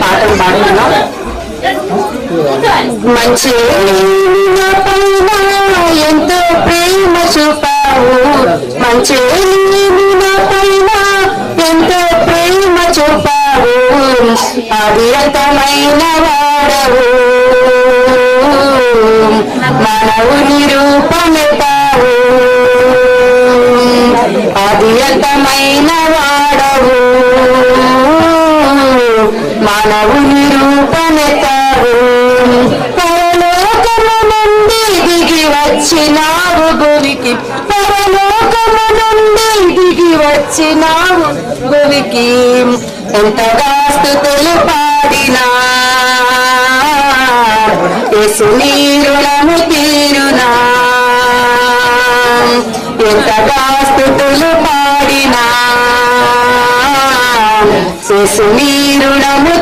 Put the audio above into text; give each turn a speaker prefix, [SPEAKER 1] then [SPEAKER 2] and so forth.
[SPEAKER 1] పాటలు పాడుతున్నాం. మంచి పైన ఎంతో ప్రేమ చూపావు, మంచి పైన ఎంతో ప్రేమ చూపావు, అవిరతమైన వాడవు, మానవుని రూపమెత్తావు, అవిరతమైన వాడవు, మానవుని రూపమెత్తావు, పరలోకము నుండి దిగి వచ్చినావు భూమికి, పరలోకము నుండి దిగి వచ్చినావు భూమికి, ఎంతగా స్తుతులు పాడినా యేసు నీ రుణము తీరునా, ఎంతగా స్తుతులు పాడినా యేసు నీ రుణము